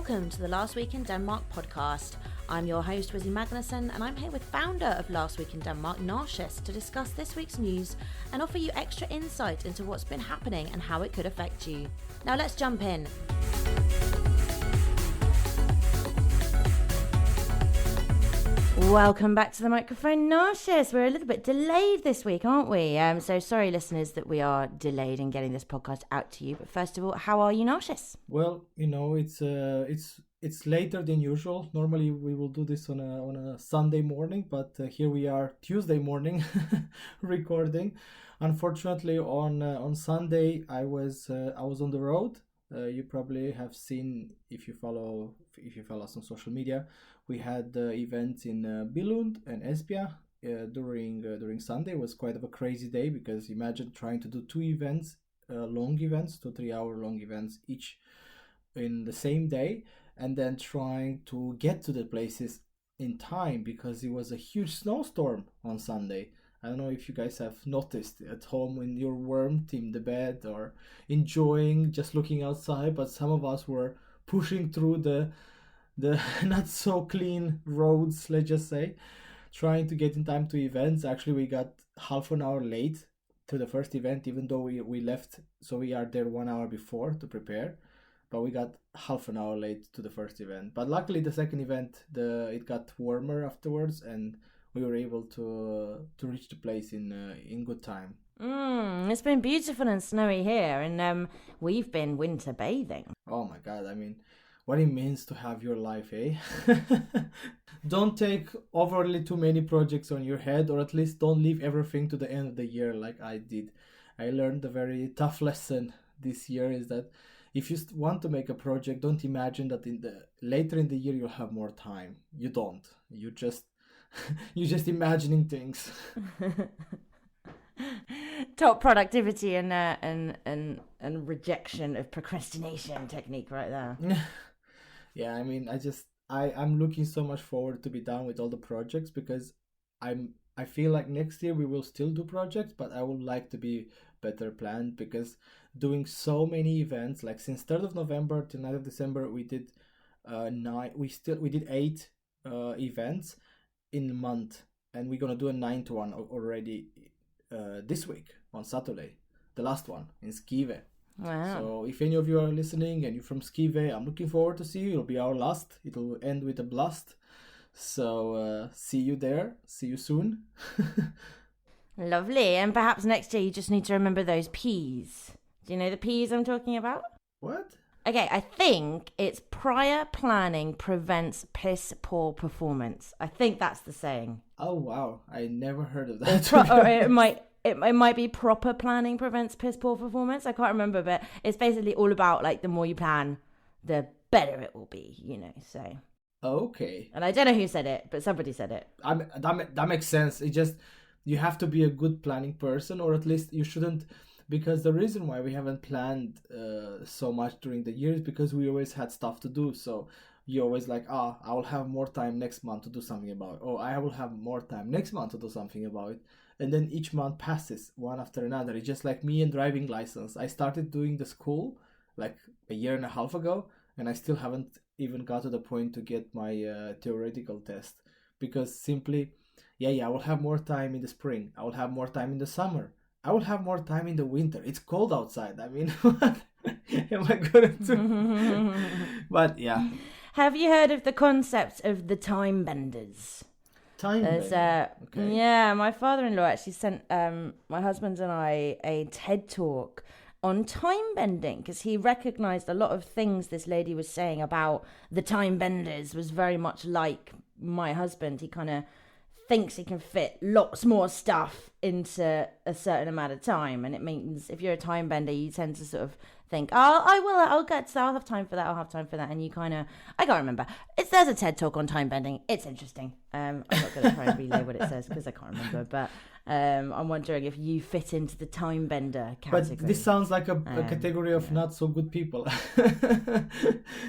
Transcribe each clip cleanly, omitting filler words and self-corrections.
Welcome to the Last Week in Denmark podcast. I'm your host, Wizzy Magnuson, and I'm here with founder of Last Week in Denmark, Narcissus, to discuss this week's news and offer you extra insight into what's been happening and how it could affect you. Now let's jump in. Welcome back to the microphone, Narcissus. We're a little bit delayed this week, aren't we? So sorry, listeners, that we are delayed in getting this podcast out to you. But first of all, how are you, Narcissus? Well, it's later than usual. Normally we will do this on a Sunday morning, but here we are Tuesday morning recording. Unfortunately, on Sunday I was on the road. You probably have seen if you follow us on social media. We had events in Billund and Esbjerg during Sunday. It was quite of a crazy day because imagine trying to do two events, long events, 2-3 hour long events each in the same day, and then trying to get to the places in time because it was a huge snowstorm on Sunday. I don't know if you guys have noticed at home when you're warmed in the bed or enjoying just looking outside, but some of us were pushing through the not so clean roads, let's just say, trying to get in time to events. Actually, we got half an hour late to the first event, even though we left, so we are there 1 hour before to prepare, but we got half an hour late to the first event. But luckily the second event, it got warmer afterwards, and we were able to reach the place in good time. It's been beautiful and snowy here, and we've been winter bathing. Oh my god, I mean, what it means to have your life, eh? Don't take overly too many projects on your head, or at least don't leave everything to the end of the year like I did. I learned a very tough lesson this year, is that if you want to make a project, don't imagine that later in the year you'll have more time. You don't. You're just imagining things. Top productivity and rejection of procrastination technique right there. Yeah, I mean, I'm looking so much forward to be done with all the projects because I feel like next year we will still do projects, but I would like to be better planned because doing so many events, like since 3rd of November to 9th of December, we did 8 events in a month, and we're gonna do a 9th one already this week on Saturday, the last one in Skive. Wow. So if any of you are listening and you're from Skive, I'm looking forward to see you. It'll be our last. It'll end with a blast. So see you there. See you soon. Lovely. And perhaps next year you just need to remember those P's. Do you know the P's I'm talking about? What? Okay, I think it's prior planning prevents piss poor performance. I think that's the saying. Oh wow, I never heard of that. Or it might be proper planning prevents piss poor performance. I can't remember, but it's basically all about like the more you plan, the better it will be, you know. So okay. And I don't know who said it, but somebody said it. That makes sense. It just, you have to be a good planning person, or at least you shouldn't. Because the reason why we haven't planned so much during the year is because we always had stuff to do. So you always like, I will have more time next month to do something about it. Or I will have more time next month to do something about it. And then each month passes one after another. It's just like me and driving license. I started doing the school like a year and a half ago, and I still haven't even got to the point to get my theoretical test. Because simply, I will have more time in the spring. I will have more time in the summer. I will have more time in the winter. It's cold outside. I mean, what am I going to do? But yeah. Have you heard of the concept of the time benders? Time benders? Okay. Yeah, my father-in-law actually sent my husband and I a TED talk on time bending because he recognized a lot of things this lady was saying about the time benders was very much like my husband. He kind of thinks he can fit lots more stuff into a certain amount of time, and it means if you're a time bender you tend to sort of think, I'll get to that, I'll have time for that, and you kind of, I can't remember, there's a TED talk on time bending, it's interesting. I'm not going to try and relay what it says because I can't remember, but I'm wondering if you fit into the time bender category. But this sounds like a category of not so good people.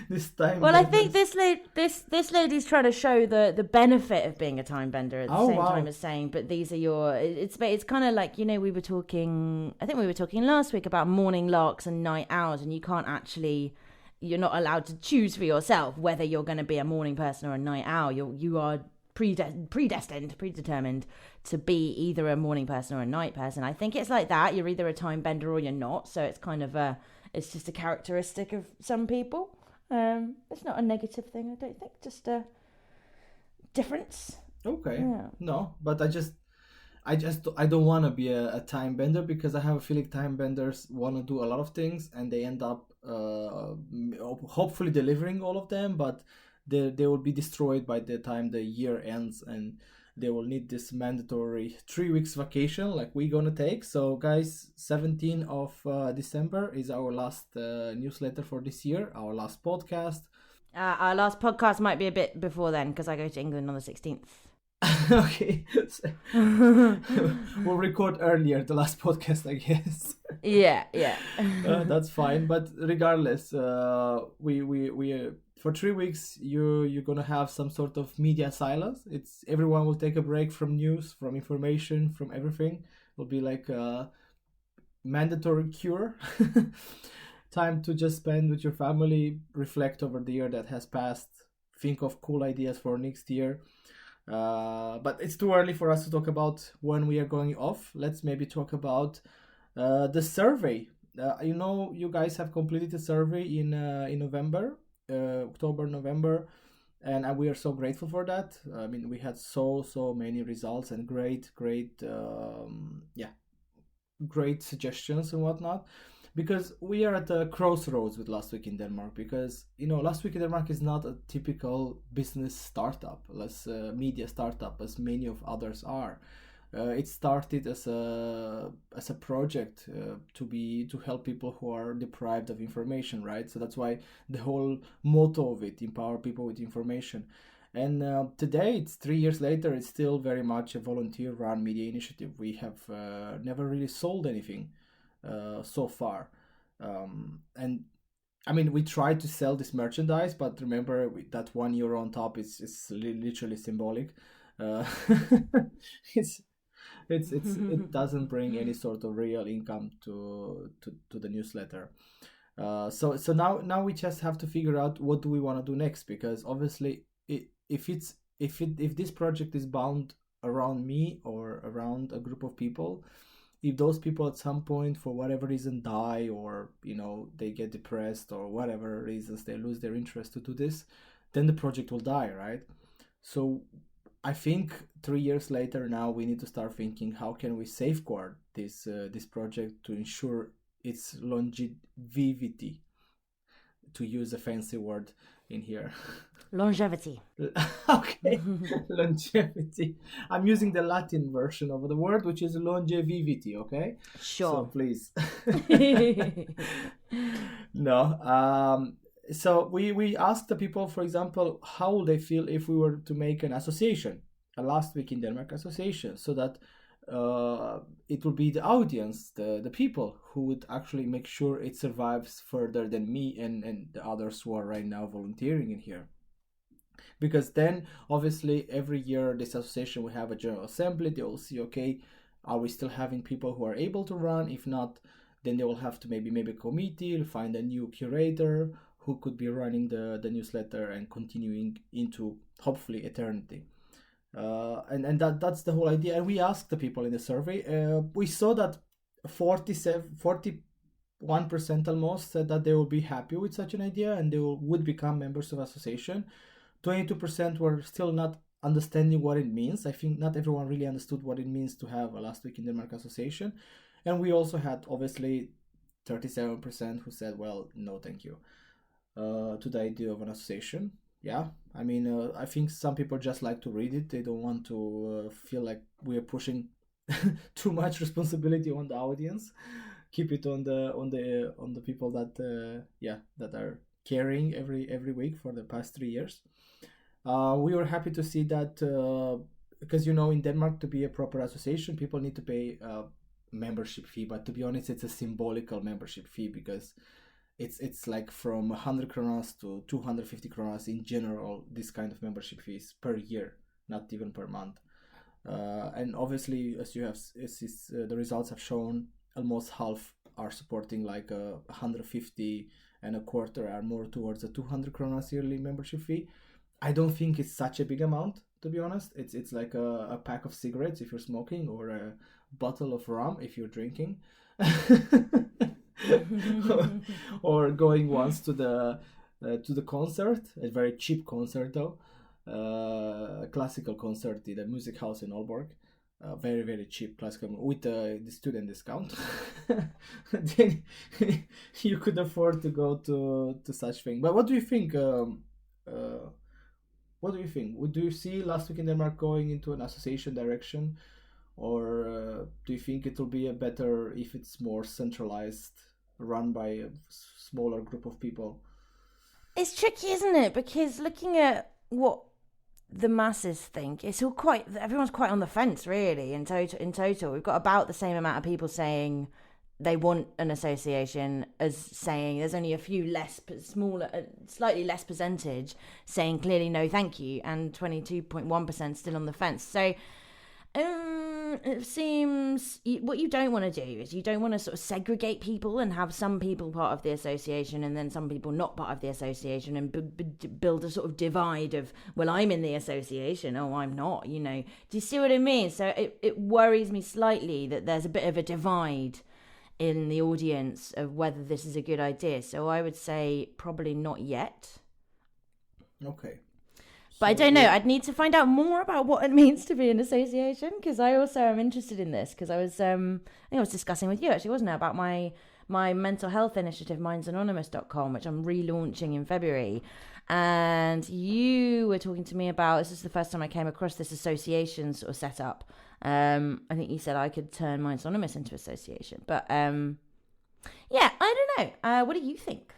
This time. Well, I think this lady's trying to show the benefit of being a time bender at the same time as saying, but these are your. It's kind of like, you know, we were talking last week about morning larks and night owls, and you can't actually you're not allowed to choose for yourself whether you're going to be a morning person or a night owl. You are predetermined to be either a morning person or a night person. I think it's like that. You're either a time bender or you're not. So it's kind of it's just a characteristic of some people. It's not a negative thing, I don't think. Just a difference. Okay. Yeah. No, but I don't want to be a time bender, because I have a feeling time benders want to do a lot of things and they end up hopefully delivering all of them, but they will be destroyed by the time the year ends, and they will need this mandatory 3 weeks vacation like we're gonna take. So guys, 17th of December is our last newsletter for this year, our last podcast. Our last podcast might be a bit before then because I go to England on the 16th. Okay. We'll record earlier the last podcast, I guess. Yeah. That's fine, but regardless, we for 3 weeks you're gonna have some sort of media silence. It's everyone will take a break from news, from information, from everything. It'll be like a mandatory cure. Time to just spend with your family, reflect over the year that has passed, think of cool ideas for next year. But it's too early for us to talk about when we are going off. Let's maybe talk about the survey. You guys have completed the survey in November, October, November, and we are so grateful for that. I mean, we had so many results and great suggestions and whatnot. Because we are at a crossroads with Last Week in Denmark, because Last Week in Denmark is not a typical business startup, less media startup as many of others are. It started as a project to help people who are deprived of information, right? So that's why the whole motto of it, empower people with information. And today, it's 3 years later, it's still very much a volunteer-run media initiative. We have never really sold anything so far, and I mean, we tried to sell this merchandise, but remember that €1 on top is literally symbolic. It doesn't bring any sort of real income to the newsletter. So now we just have to figure out what do we want to do next, because obviously if this project is bound around me or around a group of people, if those people at some point for whatever reason die, or they get depressed, or whatever reasons they lose their interest to do this, then the project will die, right? So I think 3 years later now we need to start thinking, how can we safeguard this project to ensure its longevity, to use a fancy word in here. Longevity. Okay. Longevity. I'm using the Latin version of the word, which is longevity, okay? Sure. So please. No. So we asked the people, for example, how would they feel if we were to make an association, a Last Week in Denmark association, so that it would be the audience, the people who would actually make sure it survives further than me and the others who are right now volunteering in here. Because then, obviously, every year this association will have a general assembly. They will see, okay, are we still having people who are able to run? If not, then they will have to maybe a committee, find a new curator who could be running the newsletter and continuing into, hopefully, eternity. And that's the whole idea. And we asked the people in the survey. We saw that 41% almost said that they would be happy with such an idea and they would become members of association. 22% were still not understanding what it means. I think not everyone really understood what it means to have a Last Week in Denmark association. And we also had, obviously, 37% who said, well, no, thank you, to the idea of an association. Yeah, I mean, I think some people just like to read it. They don't want to feel like we are pushing too much responsibility on the audience. Keep it on the people that that are caring every week for the past 3 years. We were happy to see that because in Denmark, to be a proper association, people need to pay a membership fee. But to be honest, it's a symbolical membership fee because it's like from 100 kronas to 250 kronas in general. This kind of membership fees per year, not even per month. And obviously, as the results have shown, almost half are supporting like 150 and a quarter are more towards a 200 kronas yearly membership fee. I don't think it's such a big amount, to be honest. It's like a pack of cigarettes if you're smoking, or a bottle of rum if you're drinking. Or going once to the concert, a very cheap concert though, a classical concert in the music house in Aalborg, very very cheap classical with the student discount. Then you could afford to go to such thing. But what do you think? What do you think? Do you see Last Week in Denmark going into an association direction, or do you think it will be a better if it's more centralized, run by a smaller group of people? It's tricky, isn't it? Because looking at what the masses think, it's all everyone's quite on the fence, really. In total, we've got about the same amount of people saying they want an association as saying there's only a few smaller, slightly less percentage saying clearly no thank you, and 22.1% still on the fence. So it seems what you don't want to do is you don't want to sort of segregate people and have some people part of the association and then some people not part of the association, and build a sort of divide of, well, I'm in the association, oh, I'm not, Do you see what I mean? So it worries me slightly that there's a bit of a divide in the audience of whether this is a good idea. So I would say probably not yet. Okay. But I don't know. I'd need to find out more about what it means to be an association, because I also am interested in this. Because I think I was discussing with you actually, wasn't it, about my mental health initiative, mindsanonymous.com, which I'm relaunching in February. And you were talking to me about, this is the first time I came across this association sort of setup. I think you said I could turn Minds Anonymous into association. But yeah, I don't know. What do you think?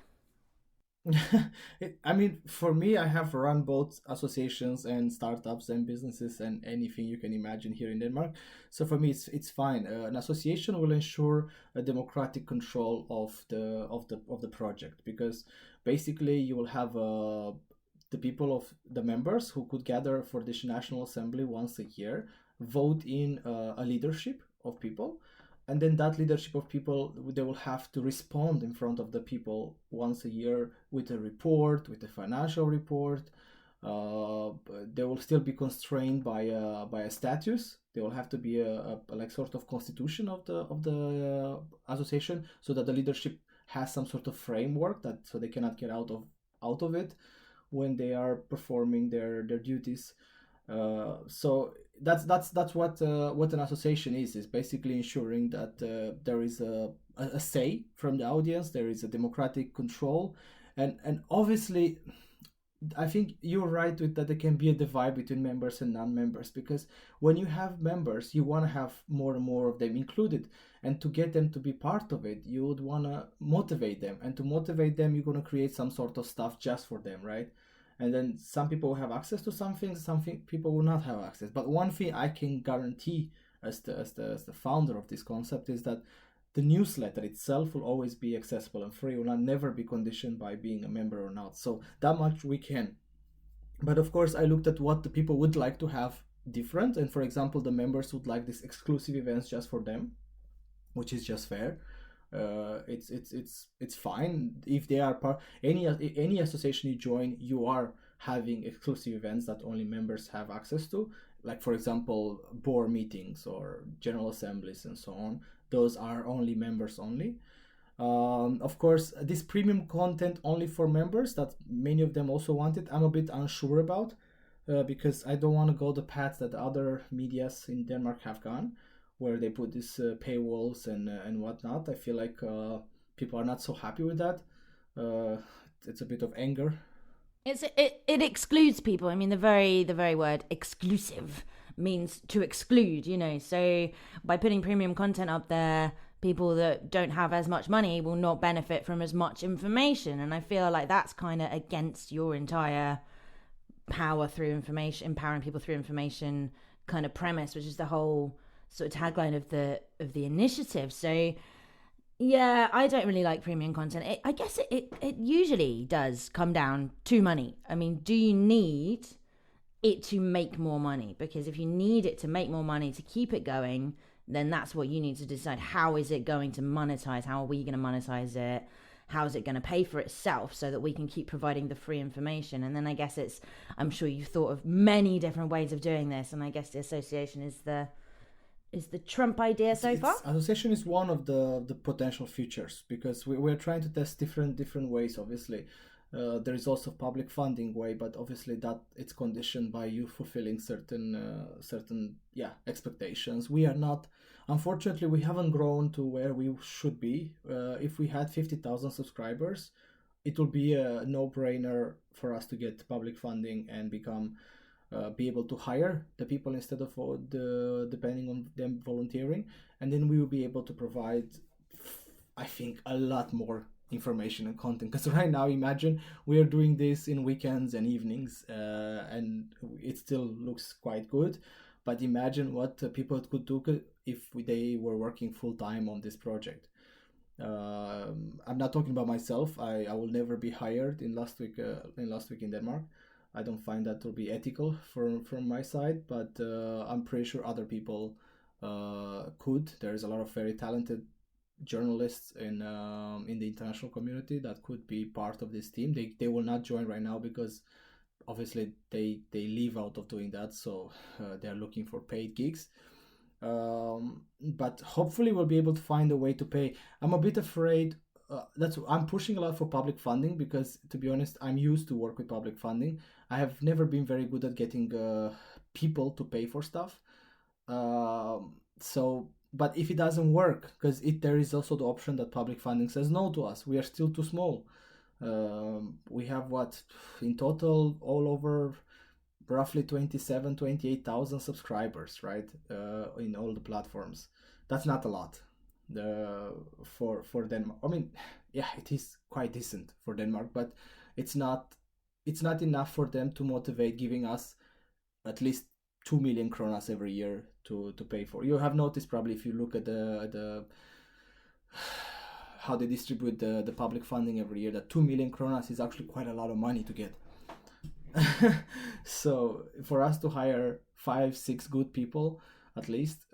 I mean, for me, I have run both associations and startups and businesses and anything you can imagine here in Denmark. So for me, it's fine. An association will ensure a democratic control of the project, because basically you will have the people of the members who could gather for this National Assembly once a year, vote in a leadership of people. And then that leadership of people, they will have to respond in front of the people once a year with a report, with a financial report. They will still be constrained by a status. They will have to be a like sort of constitution of the association, so that the leadership has some sort of framework so they cannot get out of it when they are performing their duties. So that's what an association is basically ensuring that there is a say from the audience, there is a democratic control, and obviously I think you're right with that there can be a divide between members and non-members, because when you have members, you want to have more and more of them included, and to get them to be part of it, you would want to motivate them, and to motivate them, you're going to create some sort of stuff just for them, right? And then some people will have access to some things, people will not have access. But one thing I can guarantee as the founder of this concept is that the newsletter itself will always be accessible and free, will never be conditioned by being a member or not. So that much we can. But of course, I looked at what the people would like to have different. And for example, the members would like these exclusive events just for them, which is just fair. It's fine if they are part. Any association you join, you are having exclusive events that only members have access to, like for example board meetings or general assemblies and so on. Those are only members only. Of course, this premium content only for members that many of them also wanted, I'm a bit unsure about, because I don't want to go the path that other medias in Denmark have gone, where they put these paywalls and whatnot. I feel like people are not so happy with that. It's a bit of anger. It excludes people. I mean, the very word exclusive means to exclude, So by putting premium content up there, people that don't have as much money will not benefit from as much information. And I feel like that's kind of against your entire power through information, empowering people through information kind of premise, which is the whole sort of tagline of the initiative. So yeah, I don't really like premium content. I guess it usually does come down to money. I mean, do you need it to make more money? Because if you need it to make more money to keep it going, then that's what you need to decide. How is it going to monetize? How are we going to monetize it? how's it going to pay for itself so that we can keep providing the free information? And then I guess I'm sure you've thought of many different ways of doing this, and I guess the association is the Trump idea so far. Association is one of the potential futures, because we're trying to test different ways. Obviously, there is also public funding way, but obviously that it's conditioned by you fulfilling certain expectations. We are not, unfortunately, we haven't grown to where we should be. If we had 50,000 subscribers, it will be a no-brainer for us to get public funding and be able to hire the people instead of depending on them volunteering, and then we will be able to provide, I think, a lot more information and content. Because right now, imagine we are doing this in weekends and evenings, and it still looks quite good. But imagine what people could do if they were working full time on this project. I'm not talking about myself. I will never be hired in last week in Denmark. I don't find that to be ethical from my side, but I'm pretty sure other people could. There is a lot of very talented journalists in the international community that could be part of this team. They will not join right now because obviously they live out of doing that, so they're looking for paid gigs. But hopefully we'll be able to find a way to pay. I'm a bit afraid. I'm pushing a lot for public funding because, to be honest, I'm used to work with public funding. I have never been very good at getting people to pay for stuff. But if it doesn't work, because there is also the option that public funding says no to us. We are still too small. We have in total all over roughly 28,000 subscribers, right? In all the platforms. That's not a lot. For Denmark. I mean, yeah, it is quite decent for Denmark, but it's not enough for them to motivate giving us at least 2 million kronas every year to pay for. You have noticed probably if you look at the how they distribute the public funding every year, that 2 million kronas is actually quite a lot of money to get. So for us to hire 5-6 good people at least,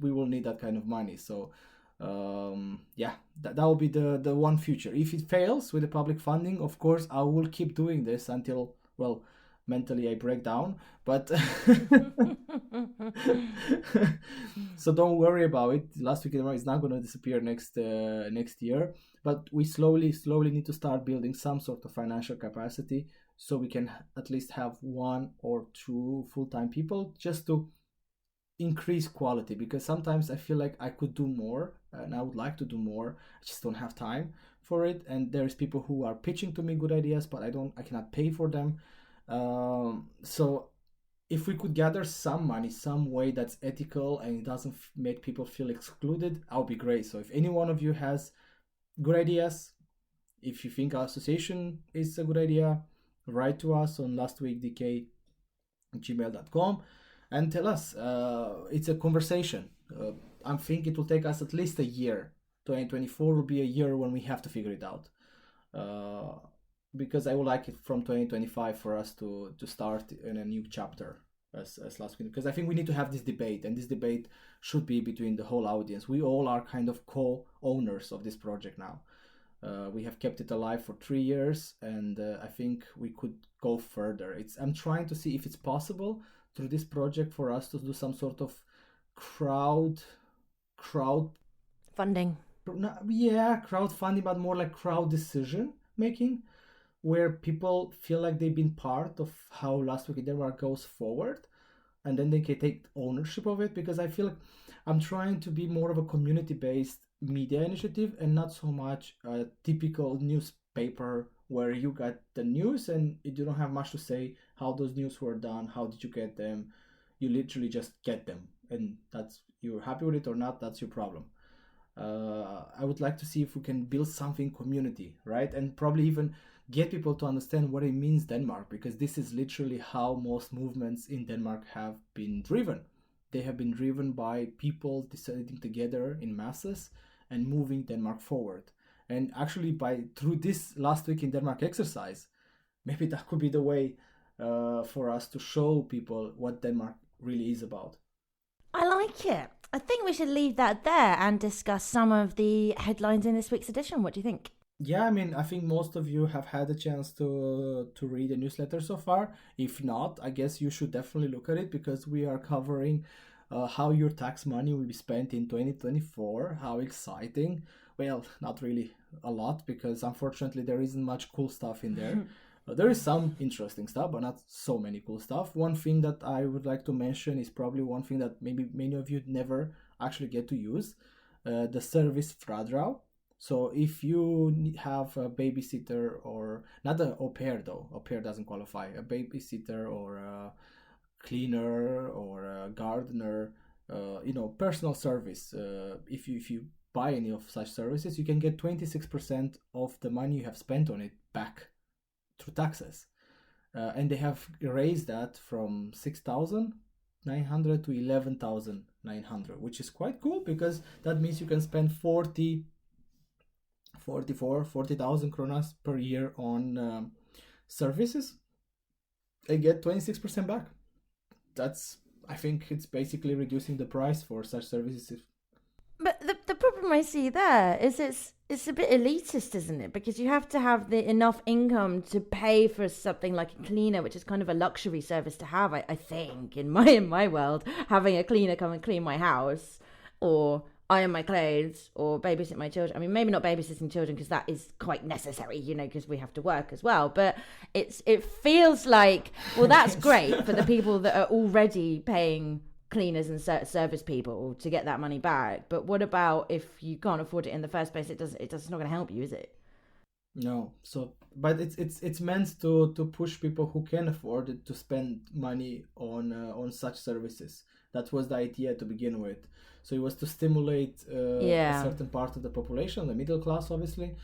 we will need that kind of money. So that will be the one future. If it fails with the public funding, of course I will keep doing this until, well, mentally I break down, but so don't worry about it. Last Week in Denmark is not going to disappear next year, but we slowly need to start building some sort of financial capacity so we can at least have 1 or 2 full-time people, just to increase quality, because sometimes I feel like I could do more and I would like to do more. I just don't have time for it, and there's people who are pitching to me good ideas, but I cannot pay for them. So if we could gather some money, some way that's ethical and it doesn't make people feel excluded, I'll be great. So if any one of you has good ideas, if you think our association is a good idea, write to us on lastweekdk@gmail.com and tell us. It's a conversation. I think it will take us at least a year. 2024 will be a year when we have to figure it out. Because I would like it from 2025 for us to start in a new chapter as last week. Because I think we need to have this debate, and this debate should be between the whole audience. We all are kind of co-owners of this project now. We have kept it alive for 3 years, and I think we could go further. I'm trying to see if it's possible through this project for us to do some sort of crowd funding. Crowdfunding, but more like crowd decision making, where people feel like they've been part of how Last Week in Denmark goes forward, and then they can take ownership of it. Because I feel like I'm trying to be more of a community-based media initiative and not so much a typical newspaper where you got the news and you don't have much to say how those news were done, how did you get them. You literally just get them, and that's, you're happy with it or not, that's your problem. I would like to see if we can build something community, right? And probably even get people to understand what it means Denmark, because this is literally how most movements in Denmark have been driven. They have been driven by people deciding together in masses and moving Denmark forward. And actually through this Last Week in Denmark exercise, maybe that could be the way for us to show people what Denmark really is about. I like it. I think we should leave that there and discuss some of the headlines in this week's edition. What do you think? Yeah, I mean, I think most of you have had a chance to read the newsletter so far. If not, I guess you should definitely look at it because we are covering how your tax money will be spent in 2024. How exciting! Well, not really a lot because unfortunately there isn't much cool stuff in there. There is some interesting stuff, but not so many cool stuff. One thing that I would like to mention is probably one thing that maybe many of you never actually get to use, the service Fradrau. So if you have a babysitter or not an au pair though, au pair doesn't qualify, a babysitter or a cleaner or a gardener, personal service. If you buy any of such services, you can get 26% of the money you have spent on it back through taxes. And they have raised that from 6,900 to 11,900, which is quite cool because that means you can spend 40,000 kronas per year on services and get 26% back. I think it's basically reducing the price for such services. But the problem I see there is it's a bit elitist, isn't it? Because you have to have the enough income to pay for something like a cleaner, which is kind of a luxury service to have. I think in my world, having a cleaner come and clean my house, or iron my clothes, or babysit my children. I mean, maybe not babysitting children because that is quite necessary, because we have to work as well. But it feels like, well, that's great for the people that are already paying cleaners and service people to get that money back. But what about if you can't afford it in the first place? It's not going to help you, is it? No. So, but it's meant to push people who can afford it to spend money on such services. That was the idea to begin with. So it was to stimulate a certain part of the population, the middle class, obviously,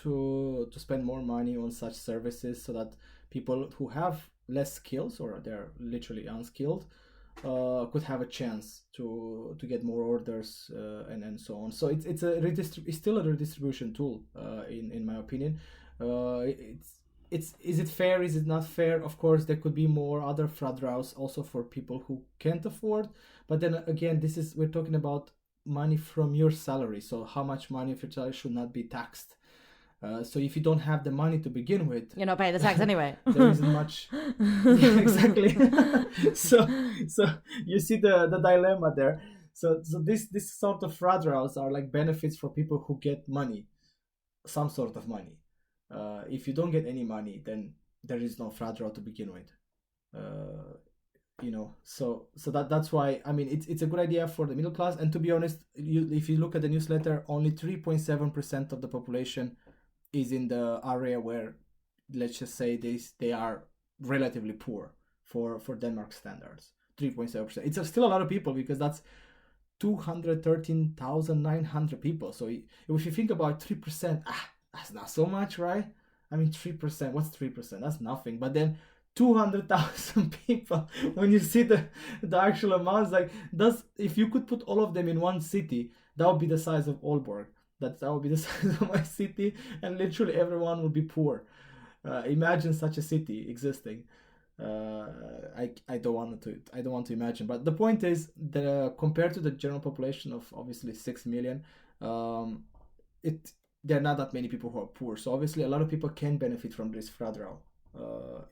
to spend more money on such services, so that people who have less skills or they're literally unskilled could have a chance to get more orders and so on. So it's still a redistribution tool in my opinion. Is it fair? Is it not fair? Of course, there could be more other Fradraus also for people who can't afford. But then again, we're talking about money from your salary. So how much money of your salary should not be taxed? So if you don't have the money to begin with, you're not paying the tax anyway. There isn't much. Yeah, exactly. so you see the dilemma there. So this sort of Fradraus are like benefits for people who get money, some sort of money. If you don't get any money, then there is no Fradrau to begin with. So that's why, I mean, it's a good idea for the middle class. And to be honest, if you look at the newsletter, only 3.7% of the population is in the area where, let's just say, they are relatively poor for Denmark standards. 3.7%. It's still a lot of people because that's 213,900 people. So if you think about 3%, that's not so much, right? I mean, 3%. What's 3%? That's nothing. But then 200,000 people, when you see the actual amounts, like if you could put all of them in one city, that would be the size of Aalborg. That would be the size of my city, and literally everyone would be poor. Imagine such a city existing. I don't want to imagine. But the point is that compared to the general population of obviously 6 million, there are not that many people who are poor. So obviously a lot of people can benefit from this Fradrau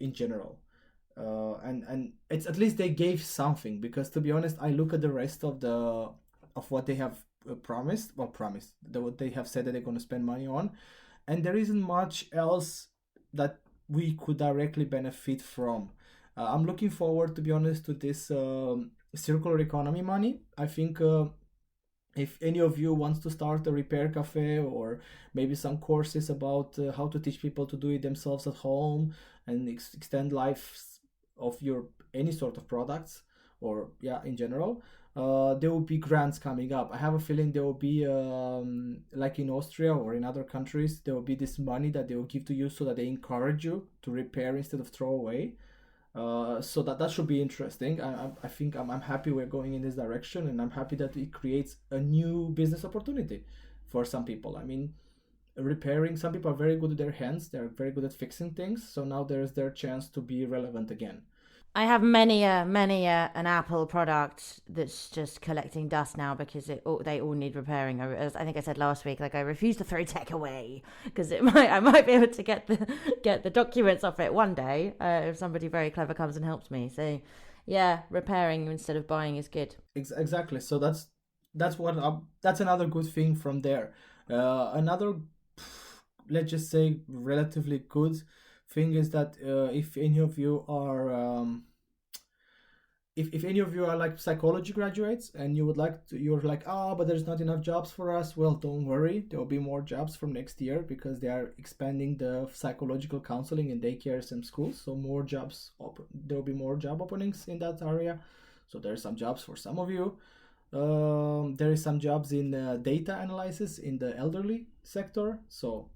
in general. And it's at least they gave something, because to be honest, I look at the rest of what they have promised, what they have said that they're going to spend money on, and there isn't much else that we could directly benefit from. I'm looking forward, to be honest, to this circular economy money. I think if any of you wants to start a repair cafe, or maybe some courses about how to teach people to do it themselves at home and extend lives of your any sort of products, or in general, there will be grants coming up. I have a feeling there will be like in Austria or in other countries, there will be this money that they will give to you so that they encourage you to repair instead of throw away. So that should be interesting. I think I'm happy we're going in this direction, and I'm happy that it creates a new business opportunity for some people. I mean, repairing, some people are very good with their hands, they're very good at fixing things, so now there's their chance to be relevant again. I have many an Apple product that's just collecting dust now because they all need repairing. As I think I said last week, like I refuse to throw tech away because I might be able to get the documents off it one day if somebody very clever comes and helps me. So yeah, repairing instead of buying is good. Exactly. So that's another good thing from there. Another, let's just say, relatively good thing is that if any of you are if any of you are like psychology graduates and you would like to, you're like, oh, but there's not enough jobs for us. Well, don't worry, there will be more jobs from next year because they are expanding the psychological counseling in daycares and schools. So more jobs, there will be more job openings in that area. So there's some jobs for some of you. There is some jobs in data analysis in the elderly sector. So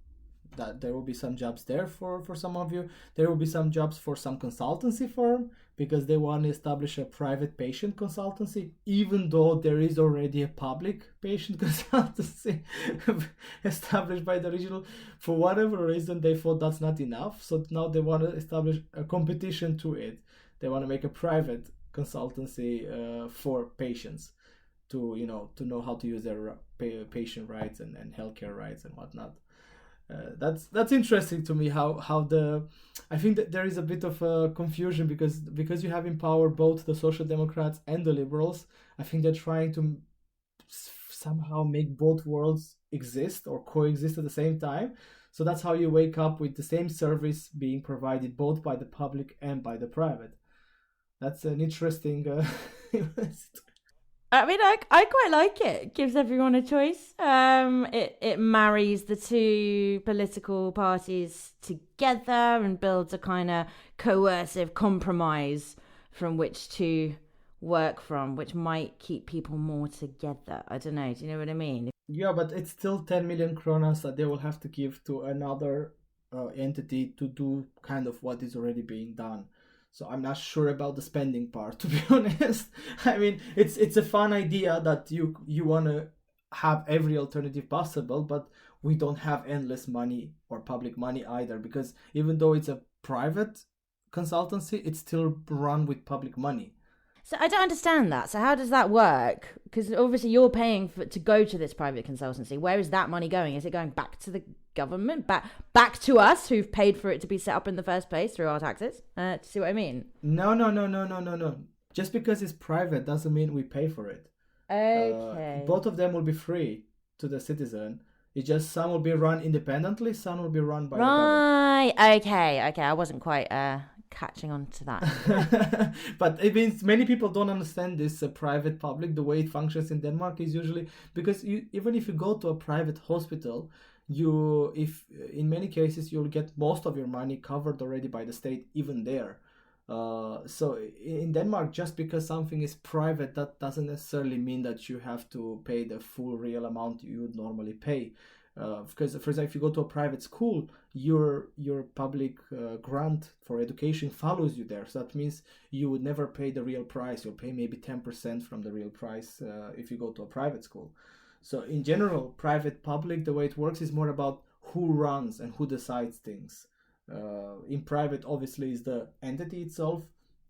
that there will be some jobs there for some of you. There will be some jobs for some consultancy firm because they want to establish a private patient consultancy, even though there is already a public patient consultancy established by the regional. For whatever reason, they thought that's not enough. So now they want to establish a competition to it. They want to make a private consultancy for patients to know how to use their patient rights and healthcare rights and whatnot. That's interesting to me how the I think that there is a bit of confusion because you have in power both the Social Democrats and the Liberals. I think they're trying to somehow make both worlds exist or coexist at the same time. So that's how you wake up with the same service being provided both by the public and by the private. That's an interesting I mean, I quite like it. It gives everyone a choice. It marries the two political parties together and builds a kind of coercive compromise from which to work from, which might keep people more together. I don't know. Do you know what I mean? Yeah, but it's still 10 million kronas that they will have to give to another entity to do kind of what is already being done. So I'm not sure about the spending part, to be honest. I mean, it's a fun idea that you want to have every alternative possible, but we don't have endless money or public money either, because even though it's a private consultancy, it's still run with public money. So I don't understand that. So how does that work? Because obviously you're paying to go to this private consultancy. Where is that money going? Is it going back to the government, back to us who've paid for it to be set up in the first place through our taxes? See what I mean? No. Just because it's private doesn't mean we pay for it. Okay. Both of them will be free to the citizen. It's just some will be run independently, some will be run by the government. Right. Okay. I wasn't quite catching on to that. But it means many people don't understand this private public. The way it functions in Denmark is usually because even if you go to a private hospital, if in many cases you'll get most of your money covered already by the state even there. So in Denmark, just because something is private, that doesn't necessarily mean that you have to pay the full real amount you would normally pay. Because, for example, if you go to a private school, your public grant for education follows you there. So that means you would never pay the real price. You'll pay maybe 10% from the real price if you go to a private school. So in general, private public, the way it works is more about who runs and who decides things. In private, obviously, is the entity itself.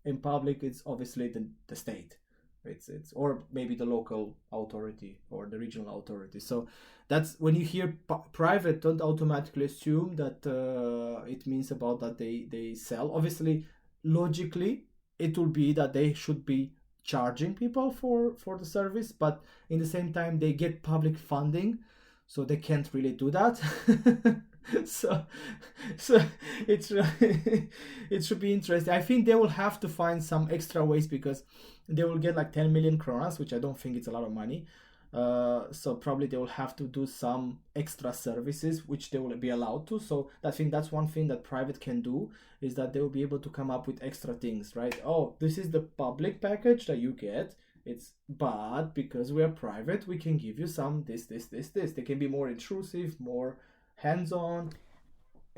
In public, it's obviously the state. It's or maybe the local authority or the regional authority. So that's when you hear private, don't automatically assume that it means about that they sell. Obviously, logically, it will be that they should be charging people for the service, but in the same time they get public funding, so they can't really do that. so it's it should be interesting. I think they will have to find some extra ways because they will get like 10 million kronas, which I don't think it's a lot of money. So probably they will have to do some extra services which they will be allowed to. So I think that's one thing that private can do, is that they will be able to come up with extra things, right? Oh, this is the public package that you get. But because we are private, we can give you some this. They can be more intrusive, more hands-on.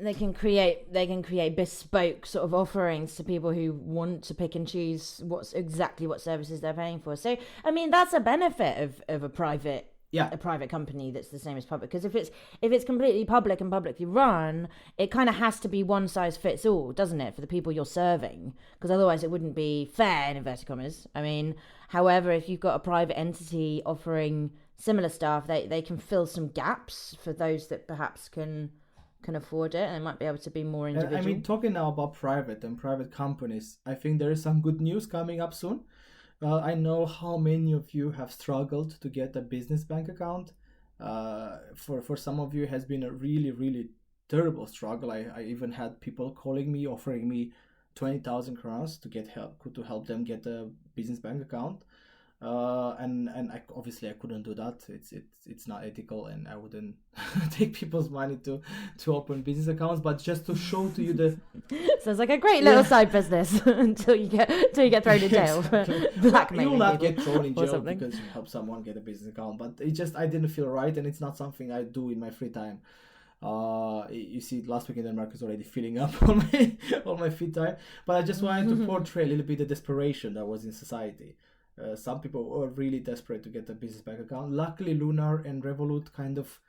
They can create bespoke sort of offerings to people who want to pick and choose what services they're paying for. So I mean, that's a benefit of a private Yeah. a private company that's the same as public. Because if it's completely public and publicly run, it kind of has to be one size fits all, doesn't it, for the people you're serving? Because otherwise it wouldn't be fair, in inverted commas. I mean, however, if you've got a private entity offering similar stuff, they can fill some gaps for those that perhaps can afford it, and it might be able to be more individual. I mean, talking now about private and private companies, I think there is some good news coming up soon. I know how many of you have struggled to get a business bank account. For some of you, it has been a really, really terrible struggle. I even had people calling me, offering me 20,000 crowns to get help to help them get a business bank account. And obviously I couldn't do that. It's not ethical, and I wouldn't take people's money to open business accounts. But just to show to you the sounds like a great little side business until you get thrown in jail for blackmailing. You will not people get thrown in or jail something. because you help someone get a business account. But I didn't feel right, and it's not something I do in my free time. You see, last week in Denmark is already filling up on my free time. But I just wanted to portray a little bit the desperation that was in society. Some people were really desperate to get a business bank account. Luckily, Lunar and Revolut kind of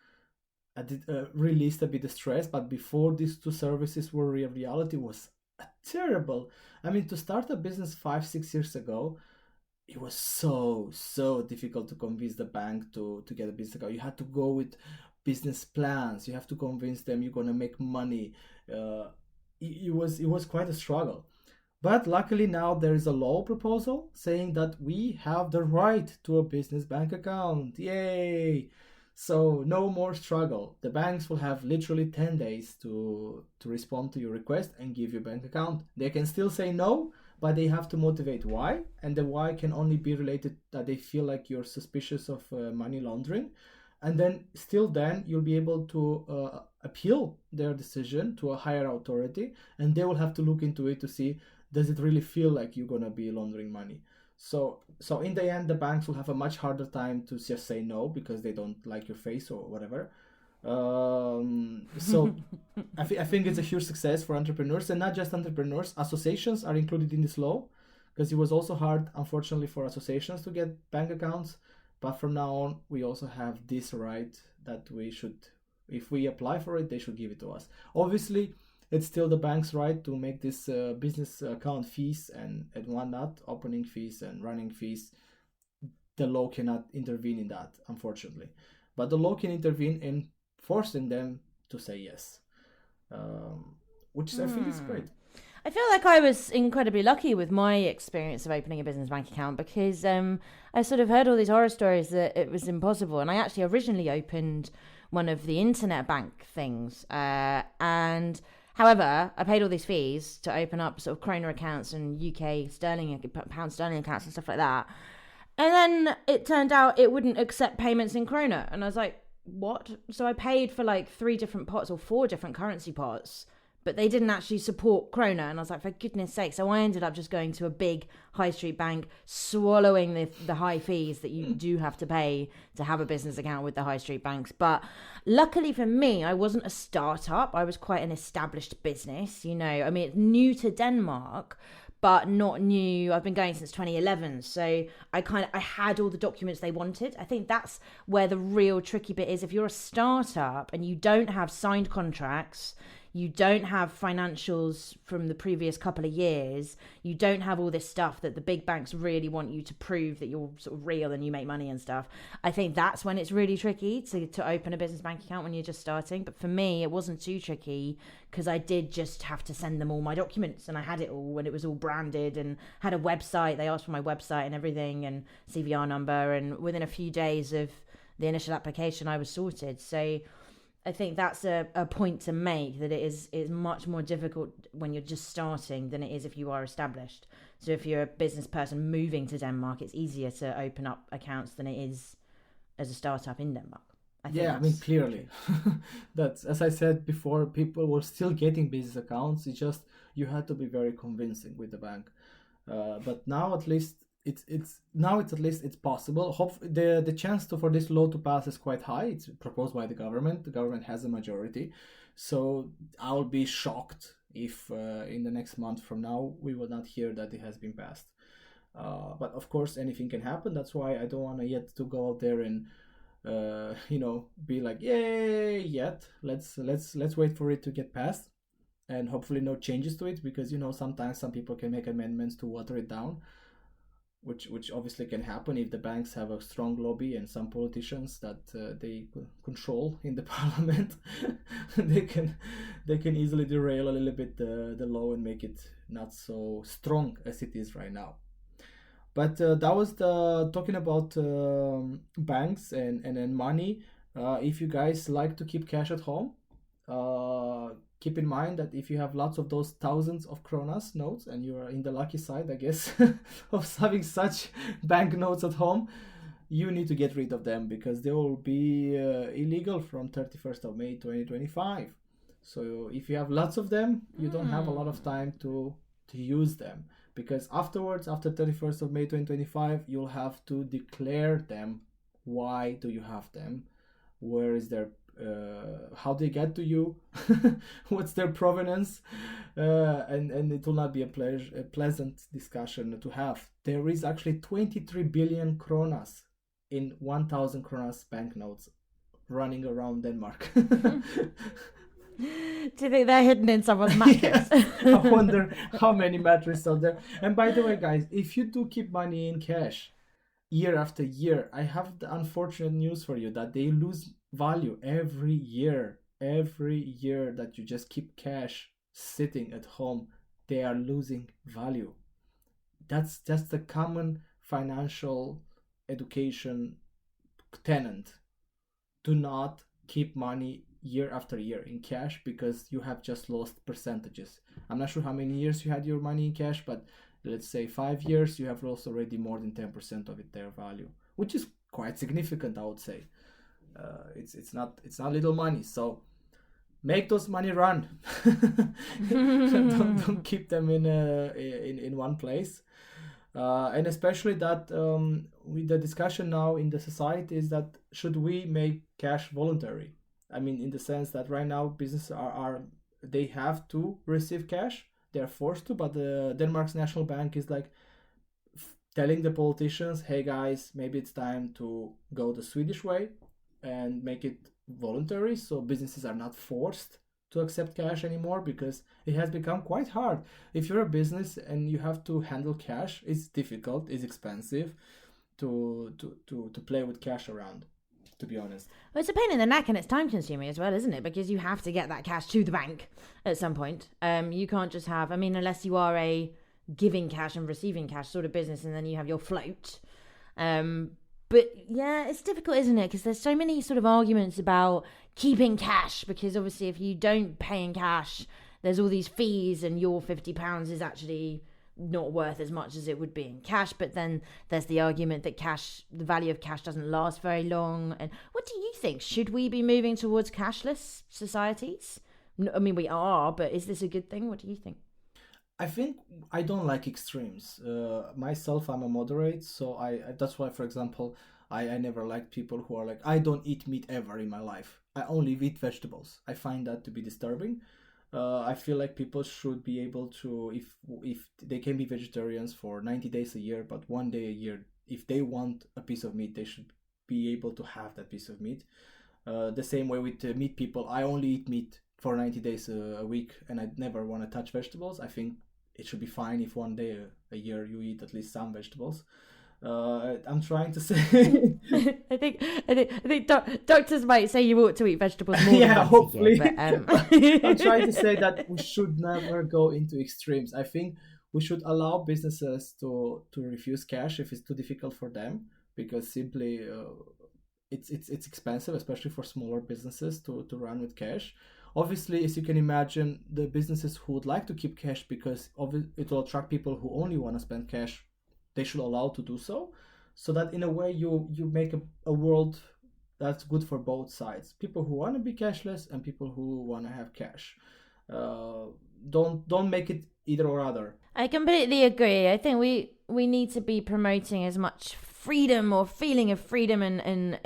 released a bit of stress, but before these two services were reality, was terrible. I mean, to start a business 5-6 years ago, it was so difficult to convince the bank to get a business account. You had to go with business plans. You have to convince them you're gonna make money. It was quite a struggle. But luckily now there is a law proposal saying that we have the right to a business bank account. Yay! So no more struggle. The banks will have literally 10 days to respond to your request and give you a bank account. They can still say no, but they have to motivate why, and the why can only be related that they feel like you're suspicious of money laundering. And then you'll be able to appeal their decision to a higher authority, and they will have to look into it to see, does it really feel like you're gonna be laundering money? So in the end, the banks will have a much harder time to just say no because they don't like your face or whatever. So I think it's a huge success for entrepreneurs, and not just entrepreneurs. Associations are included in this law because it was also hard, unfortunately, for associations to get bank accounts. But from now on, we also have this right that we should, if we apply for it, they should give it to us. Obviously, it's still the bank's right to make this business account fees and whatnot, opening fees and running fees. The law cannot intervene in that, unfortunately. But the law can intervene in forcing them to say yes, which I think is great. I feel like I was incredibly lucky with my experience of opening a business bank account because I sort of heard all these horror stories that it was impossible. And I actually originally opened one of the internet bank things. And however, I paid all these fees to open up sort of kroner accounts and UK sterling, pound sterling accounts and stuff like that. And then it turned out it wouldn't accept payments in kroner. And I was like, what? So I paid for like 3 different pots or 4 different currency pots, but they didn't actually support krona. And I was like, for goodness sake. So I ended up just going to a big high street bank, swallowing the high fees that you do have to pay to have a business account with the high street banks. But luckily for me, I wasn't a startup. I was quite an established business. You know, I mean, it's new to Denmark, but not new. I've been going since 2011. So I had all the documents they wanted. I think that's where the real tricky bit is. If you're a startup and you don't have signed contracts, you don't have financials from the previous couple of years, you don't have all this stuff that the big banks really want you to prove that you're sort of real and you make money and stuff. I think that's when it's really tricky to open a business bank account when you're just starting. But for me, it wasn't too tricky because I did just have to send them all my documents and I had it all and it was all branded and had a website. They asked for my website and everything and CVR number, and within a few days of the initial application, I was sorted. So I think that's a point to make, that it is much more difficult when you're just starting than it is if you are established. So if you're a business person moving to Denmark, it's easier to open up accounts than it is as a startup in Denmark. I mean, clearly. That's, as I said before, people were still getting business accounts. It's just you had to be very convincing with the bank. But now at least it's possible. The chance for this law to pass is quite high. It's proposed by the government. The government has a majority, so I'll be shocked if in the next month from now we will not hear that it has been passed. But of course, anything can happen. That's why I don't want to yet to go out there and be like, yay, yet. Let's wait for it to get passed, and hopefully no changes to it, because sometimes some people can make amendments to water it down, which obviously can happen if the banks have a strong lobby and some politicians that they control in the parliament. they can easily derail a little bit the law and make it not so strong as it is right now. But that was the talking about banks and money. If you guys like to keep cash at home, keep in mind that if you have lots of those thousands of kronas notes, and you are in the lucky side, I guess, of having such banknotes at home, you need to get rid of them, because they will be illegal from 31st of May 2025. So if you have lots of them, you don't have a lot of time to use them, because afterwards, after 31st of May 2025, you'll have to declare them. Why do you have them? Where is their how they get to you? What's their provenance? And it will not be a pleasant discussion to have. There is actually 23 billion kronas in 1,000 kronas banknotes running around Denmark. Do you think they're hidden in someone's mattress? I wonder how many mattresses are there. And by the way, guys, if you do keep money in cash year after year, I have the unfortunate news for you that they lose value every year. Every year that you just keep cash sitting at home, they are losing value. That's just the common financial education tenant. Do not keep money year after year in cash, because you have just lost percentages. I'm not sure how many years you had your money in cash, but let's say 5 years, you have lost already more than 10% of it, their value, which is quite significant, I would say. It's not little money, so make those money run. don't keep them in one place. And especially that with the discussion now in the society is that should we make cash voluntary? I mean, in the sense that right now businesses they have to receive cash, they're forced to, but the Denmark's national bank is like telling the politicians, hey guys, maybe it's time to go the Swedish way and make it voluntary, so businesses are not forced to accept cash anymore, because it has become quite hard. If you're a business and you have to handle cash, it's difficult, it's expensive to play with cash around, to be honest. Well, it's a pain in the neck, and it's time consuming as well, isn't it? Because you have to get that cash to the bank at some point. You can't just have, unless you are a giving cash and receiving cash sort of business, and then you have your float. But yeah, it's difficult, isn't it? Because there's so many sort of arguments about keeping cash, because obviously if you don't pay in cash, there's all these fees, and your £50 is actually not worth as much as it would be in cash. But then there's the argument that the value of cash doesn't last very long. And what do you think? Should we be moving towards cashless societies? I mean, we are, but is this a good thing? What do you think? I think I don't like extremes. Myself, I'm a moderate, so that's why, for example, I never liked people who are like, I don't eat meat ever in my life. I only eat vegetables. I find that to be disturbing. I feel like people should be able to, if they can be vegetarians for 90 days a year, but 1 day a year, if they want a piece of meat, they should be able to have that piece of meat. The same way with meat people, I only eat meat for 90 days a week, and I never want to touch vegetables. I think it should be fine if 1 day a year you eat at least some vegetables. I'm trying to say. I think doctors might say you ought to eat vegetables more. Yeah, hopefully. Year, but, I'm trying to say that we should never go into extremes. I think we should allow businesses to refuse cash if it's too difficult for them, because simply it's expensive, especially for smaller businesses to run with cash. Obviously, as you can imagine, the businesses who would like to keep cash because it will attract people who only want to spend cash, they should allow to do so that in a way you make a world that's good for both sides. People who want to be cashless and people who want to have cash. Don't make it either or other. I completely agree. I think we need to be promoting as much freedom or feeling of freedom and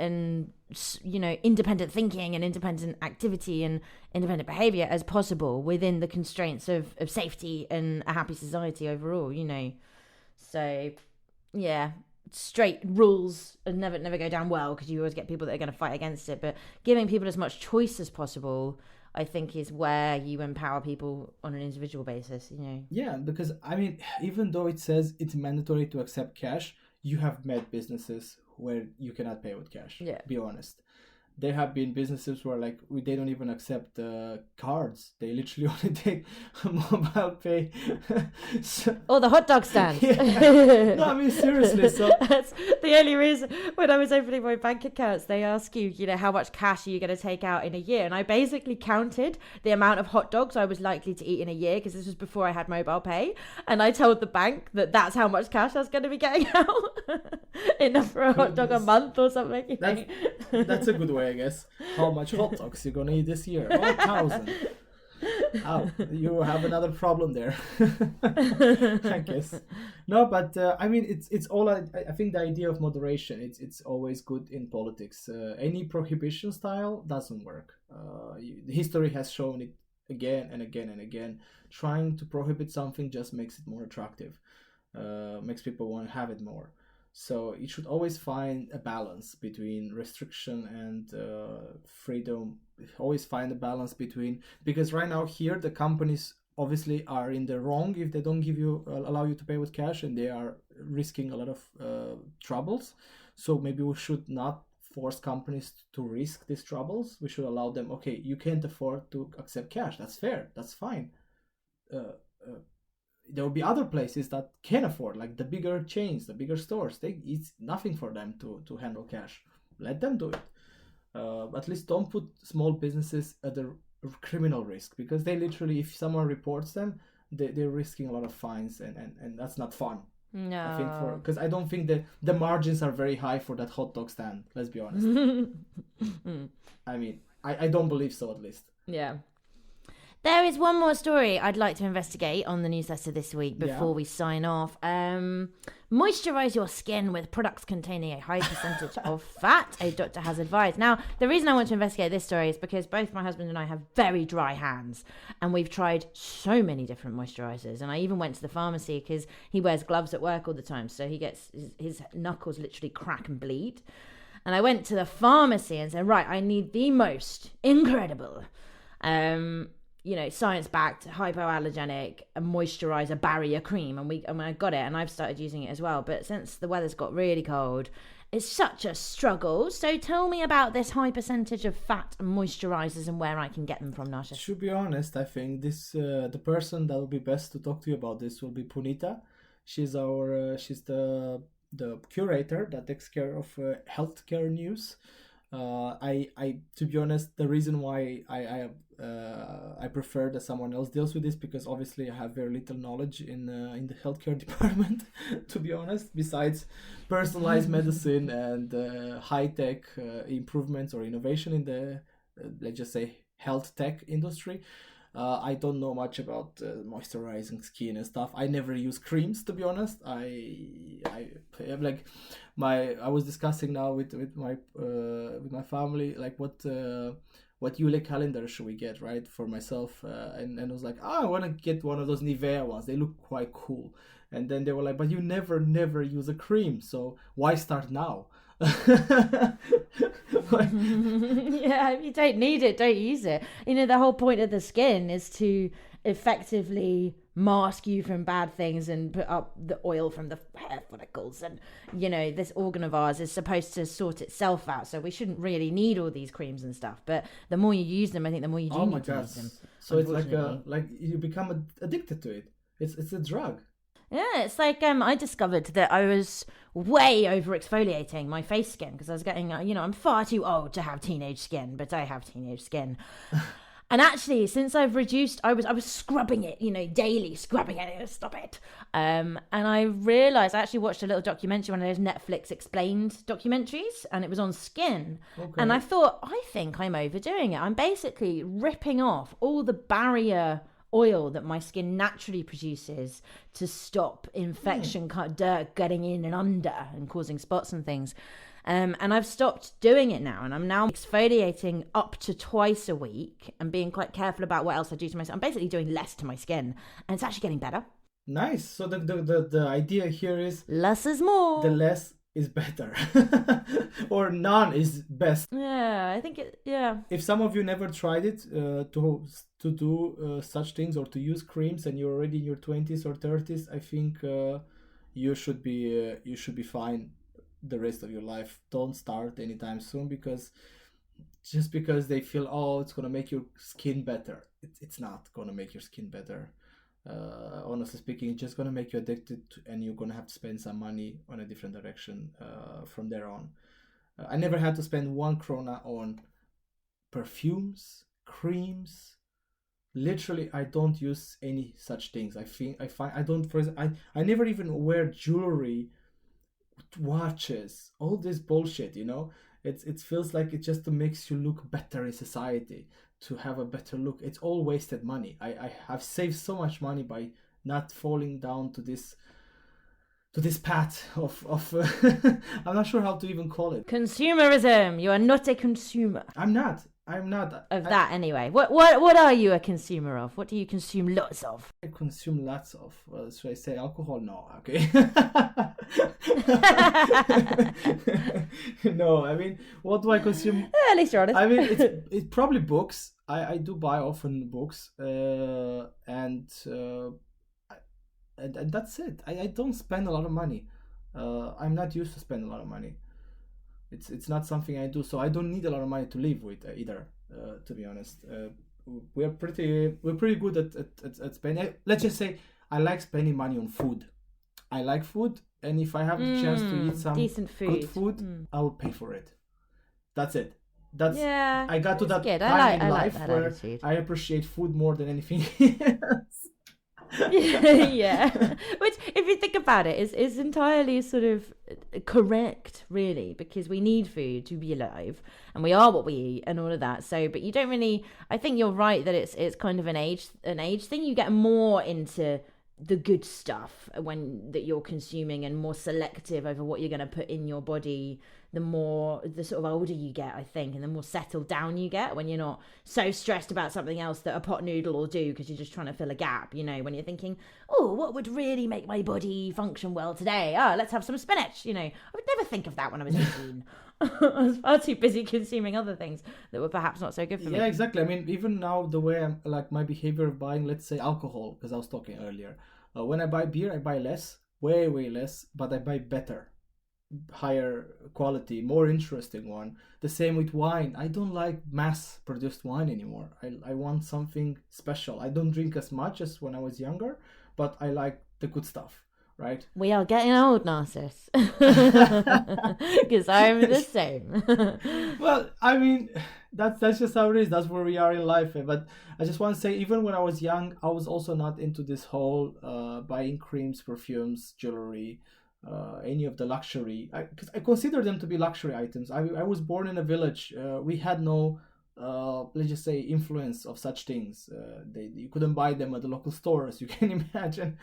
independent thinking and independent activity and independent behavior as possible within the constraints of safety and a happy society overall, So yeah, straight rules and never go down well, because you always get people that are going to fight against it. But giving people as much choice as possible, I think, is where you empower people on an individual basis, you know. Yeah, because I mean, even though it says it's mandatory to accept cash, you have met businesses where you cannot pay with cash. Yeah. Be honest. There have been businesses where they don't even accept cards. They literally only take mobile pay. Or the hot dog stand. Yeah. No, I mean, seriously. So that's the only reason. When I was opening my bank accounts, they ask you, you know, how much cash are you going to take out in a year? And I basically counted the amount of hot dogs I was likely to eat in a year, because this was before I had mobile pay. And I told the bank that that's how much cash I was going to be getting out. Enough for a hot dog a month or something. That's a good way, I guess. How much hot dogs you're gonna eat this year? 1,000. Oh, you have another problem there. I guess. No, but I mean, it's all. I think the idea of moderation. It's always good in politics. Any prohibition style doesn't work. History has shown it again and again and again. Trying to prohibit something just makes it more attractive. Makes people want to have it more. So you should always find a balance between restriction and freedom. Always find a balance between, because right now here the companies obviously are in the wrong if they don't allow you to pay with cash, and they are risking a lot of troubles. So maybe we should not force companies to risk these troubles. We should allow them. Okay, you can't afford to accept cash. That's fair. That's fine. There will be other places that can afford, like the bigger chains, the bigger stores. It's nothing for them to handle cash. Let them do it. At least don't put small businesses at the criminal risk, because they literally, if someone reports them, they're risking a lot of fines, and that's not fun. No. I think because I don't think the margins are very high for that hot dog stand. Let's be honest. I mean, I don't believe so, at least. Yeah. There is one more story I'd like to investigate on the newsletter this week before we sign off. Moisturize your skin with products containing a high percentage of fat, a doctor has advised. Now, the reason I want to investigate this story is because both my husband and I have very dry hands, and we've tried so many different moisturizers. And I even went to the pharmacy, because he wears gloves at work all the time, so he gets his knuckles literally crack and bleed. And I went to the pharmacy and said, right, I need the most incredible science-backed, hypoallergenic moisturizer barrier cream, and I got it, and I've started using it as well. But since the weather's got really cold, it's such a struggle. So tell me about this high percentage of fat moisturizers and where I can get them from, Nasha. To be honest, I think this the person that will be best to talk to you about this will be Punita. She's the curator that takes care of healthcare news. To be honest, the reason why I prefer that someone else deals with this, because obviously I have very little knowledge in the healthcare department, to be honest, besides personalized medicine and high tech improvements or innovation in the let's just say health tech industry. I don't know much about moisturizing skin and stuff. I never use creams, to be honest. I was discussing now with my family, like what Yule calendar should we get, right, for myself, and I was like, I want to get one of those Nivea ones. They look quite cool. And then they were like, but you never use a cream, so why start now? Yeah, if you don't need it, don't use it. You know, the whole point of the skin is to effectively mask you from bad things and put up the oil from the hair follicles, and you know, this organ of ours is supposed to sort itself out, so we shouldn't really need all these creams and stuff. But the more you use them, I think the more you do need to use them. So it's like you become addicted to it. It's a drug. Yeah, it's like I discovered that I was way over exfoliating my face skin, because I was getting, I'm far too old to have teenage skin, but I have teenage skin. And actually, since I've reduced, I was scrubbing it, daily, scrubbing it, stop it. And I realised, I actually watched a little documentary, one of those Netflix explained documentaries, and it was on skin. Okay. And I thought, I think I'm overdoing it. I'm basically ripping off all the barrier oil that my skin naturally produces to stop infection, dirt getting in and under and causing spots and things. And I've stopped doing it now, and I'm now exfoliating up to twice a week and being quite careful about what else I do to myself. I'm basically doing less to my skin, and it's actually getting better. Nice. So the idea here is Less is more. the less is better, or none is best. Yeah, I think it. Yeah. If some of you never tried it, to do such things or to use creams, and you're already in your 20s or 30s, I think you should be fine the rest of your life. Don't start anytime soon, because just because they feel, oh, it's gonna make your skin better, it's not gonna make your skin better. Honestly speaking, it's just gonna make you addicted to, and you're gonna have to spend some money on a different direction from there on. I never had to spend 1 krona on perfumes, creams. Literally, I don't use any such things. I find I don't. I never even wear jewelry, watches, all this bullshit. It feels like it just makes you look better in society, to have a better look. It's all wasted money. I have saved so much money by not falling down to this path of I'm not sure how to even call it. Consumerism. You are not a consumer. I'm not. Of that anyway. What are you a consumer of? What do you consume lots of? I consume lots of. Should I say alcohol? No. Okay. No. I mean, what do I consume? At least you're honest. I mean, it's probably books. I do buy often books, and that's it. I don't spend a lot of money. I'm not used to spend a lot of money. It's not something I do, so I don't need a lot of money to live with either. To be honest, we're pretty good at spending. Let's just say I like spending money on food. I like food, and if I have the chance to eat some decent good food, I will pay for it. That's it. Yeah, I got to that good. time in life like where attitude. I appreciate food more than anything else. Yeah, which, if you think about it, is entirely sort of correct, really, because we need food to be alive, and we are what we eat, and all of that. So, but you don't really. I think you're right that it's kind of an age thing. You get more into the good stuff when that you're consuming, and more selective over what you're going to put in your body the sort of older you get, I think, and the more settled down you get, when you're not so stressed about something else that a pot noodle will do because you're just trying to fill a gap, when you're thinking, oh, what would really make my body function well today? Let's have some spinach. I would never think of that when I was 18. I was far too busy consuming other things that were perhaps not so good for me. Yeah, exactly. I mean, even now, the way I'm, like, my behavior of buying, let's say, alcohol, because I was talking earlier, when I buy beer, I buy less, way less, but I buy better, higher quality, more interesting one. The same with wine. I don't like mass produced wine anymore. I want something special. I don't drink as much as when I was younger, but I like the good stuff, right? We are getting old, Narcissus. Because I'm the same. Well, I mean, that's just how it is. That's where we are in life. But I just want to say, even when I was young, I was also not into this whole buying creams, perfumes, jewelry, any of the luxury. Because I consider them to be luxury items. I was born in a village. We had no, let's just say, influence of such things. You couldn't buy them at the local stores, you can imagine.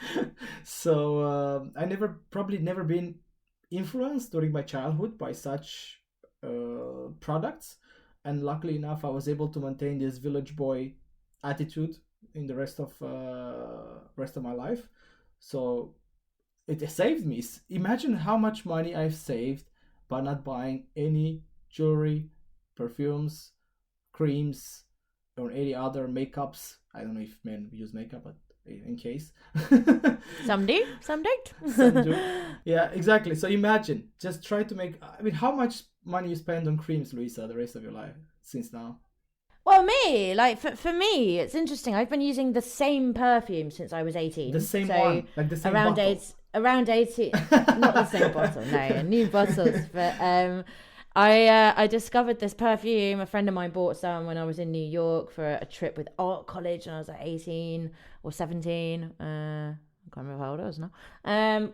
So I probably never been influenced during my childhood by such products, and luckily enough, I was able to maintain this village boy attitude in the rest of my life. So it saved me. Imagine how much money I've saved by not buying any jewelry, perfumes, creams, or any other makeups. I don't know if men use makeup, but in case. Some do, some don't. Some do. Yeah, exactly. So imagine, just try to make. I mean, how much money you spend on creams, Luisa, the rest of your life since now? Well, me, like, for me, it's interesting. I've been using the same perfume since I was 18. The same one, like the same around bottle. Around 18, not the same bottle, no, new bottles. But I discovered this perfume. A friend of mine bought some when I was in New York for a trip with art college, and I was like 18 or 17. I can't remember how old I was now.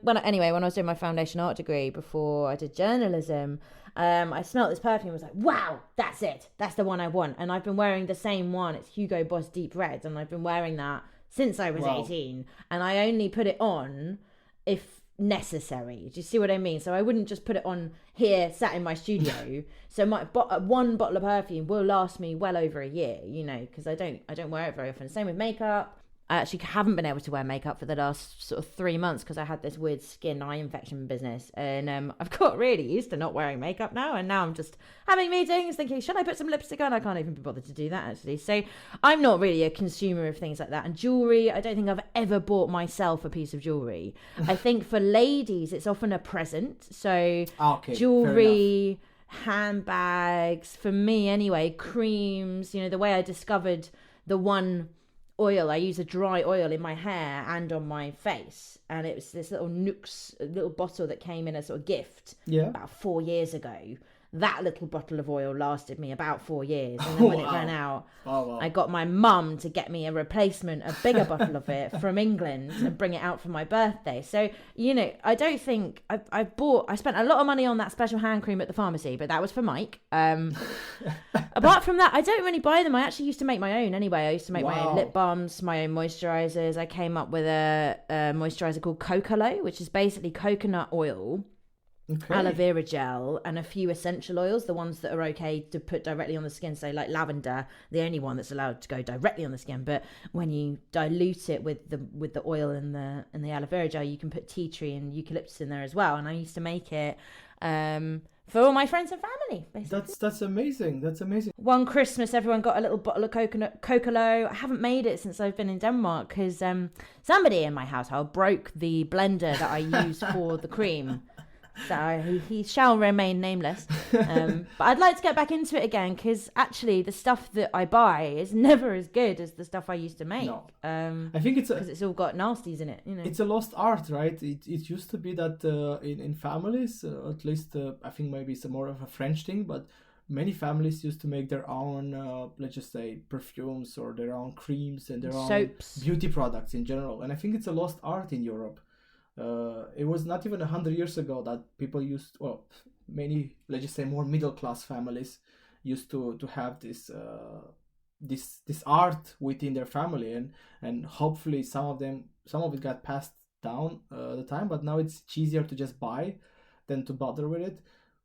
When I was doing my foundation art degree before I did journalism, I smelled this perfume. I was like, wow, that's it. That's the one I want. And I've been wearing the same one. It's Hugo Boss Deep Red, and I've been wearing that since I was 18. And I only put it on if necessary. Do you see what I mean? So I wouldn't just put it on here, sat in my studio. So my one bottle of perfume will last me well over a year, because I don't wear it very often. Same with makeup. I actually haven't been able to wear makeup for the last sort of 3 months because I had this weird skin eye infection business, and I've got really used to not wearing makeup now, and now I'm just having meetings thinking, should I put some lipstick on? I can't even be bothered to do that, actually. So I'm not really a consumer of things like that. And jewelry, I don't think I've ever bought myself a piece of jewelry. I think for ladies it's often a present, so jewelry, handbags, for me anyway, creams, the way I discovered the one oil, I use a dry oil in my hair and on my face, and it was this little bottle that came in a sort of gift about 4 years ago. That little bottle of oil lasted me about 4 years, and then when it ran out, I got my mum to get me a replacement, a bigger bottle of it from England, and bring it out for my birthday. So I don't think I spent a lot of money on that special hand cream at the pharmacy, but that was for Mike. Apart from that, I don't really buy them. I actually used to make my own anyway. I used to make my own lip balms, my own moisturisers. I came up with a moisturiser called Cocolo, which is basically coconut oil, aloe vera gel, and a few essential oils, the ones that are okay to put directly on the skin. So like lavender, the only one that's allowed to go directly on the skin, but when you dilute it with the oil and the aloe vera gel, you can put tea tree and eucalyptus in there as well. And I used to make it for all my friends and family, basically. That's amazing. That's amazing. One Christmas, everyone got a little bottle of Cocolo. I haven't made it since I've been in Denmark because somebody in my household broke the blender that I use for the cream. So he shall remain nameless. But I'd like to get back into it again because actually the stuff that I buy is never as good as the stuff I used to make. No. I think because it's all got nasties in it. It's a lost art, right? It used to be that in families, at least I think maybe it's more of a French thing, but many families used to make their own, let's just say, perfumes or their own creams and their soaps, own beauty products in general. And I think it's a lost art in Europe. It was not even 100 years ago that people many, let's just say, more middle class families used to have this art within their family, and hopefully some of it got passed down the time, but now it's easier to just buy than to bother with it,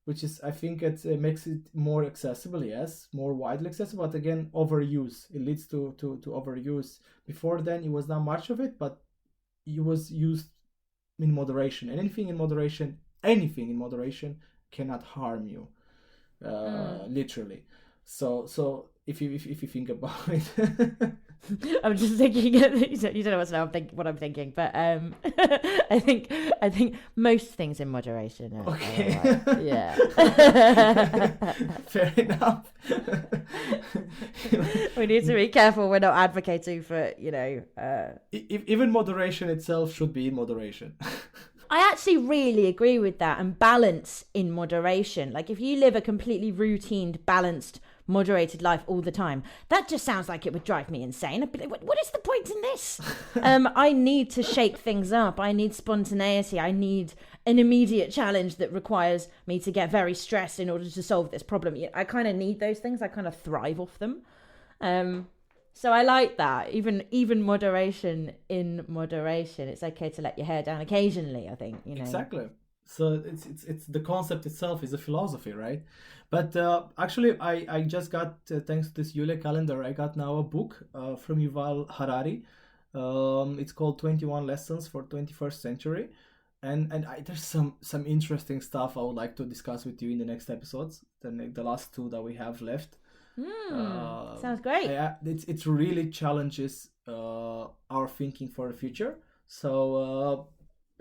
which is, I think it makes it more accessible, yes, more widely accessible, but again, overuse. It leads to overuse. Before then, it was not much of it, but it was used in moderation, and anything in moderation cannot harm you, literally. So if you think about it, I'm just thinking. You don't know what I'm thinking, but I think most things in moderation. Okay. Right. Yeah. Fair enough. We need to be careful. We're not advocating for even moderation itself should be in moderation. I actually really agree with that, and balance in moderation. Like if you live a completely routined, balanced, moderated life all the time, that just sounds like it would drive me insane. I'd be like, what is the point in this? I need to shake things up. I need spontaneity. I need an immediate challenge that requires me to get very stressed in order to solve this problem. I kind of need those things. I kind of thrive off them. So I like that. Even moderation in moderation. It's okay to let your hair down occasionally, I think. Exactly. So it's the concept itself is a philosophy, right? But actually, I just got, thanks to this Yule calendar, I got now a book from Yuval Harari. It's called 21 Lessons for 21st Century. And there's some interesting stuff I would like to discuss with you in the next episodes, the last two that we have left. Sounds great. It really challenges our thinking for the future. So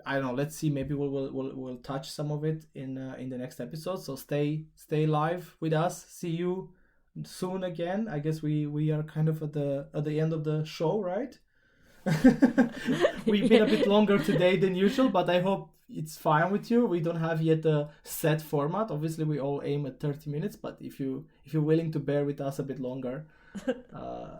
I don't know. Let's see. Maybe we'll touch some of it in the next episode. So stay live with us. See you soon again. I guess we are kind of at the end of the show, right? We've been a bit longer today than usual, but I hope it's fine with you. We don't have yet a set format. Obviously, we all aim at 30 minutes, but if you're willing to bear with us a bit longer,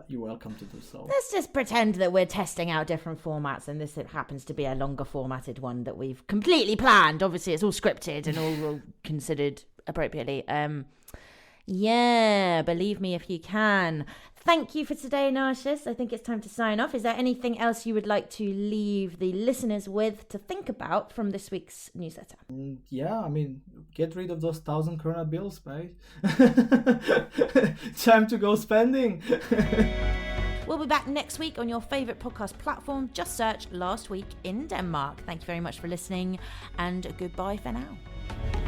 you're welcome to do so. Let's just pretend that we're testing out different formats, and this happens to be a longer formatted one that we've completely planned. Obviously, it's all scripted and all considered appropriately. Yeah, believe me if you can. Thank you for today, Narcissus. I think it's time to sign off. Is there anything else you would like to leave the listeners with to think about from this week's newsletter? Yeah, I mean, get rid of those 1,000 krona bills, mate. Time to go spending. We'll be back next week on your favourite podcast platform. Just search Last Week in Denmark. Thank you very much for listening, and goodbye for now.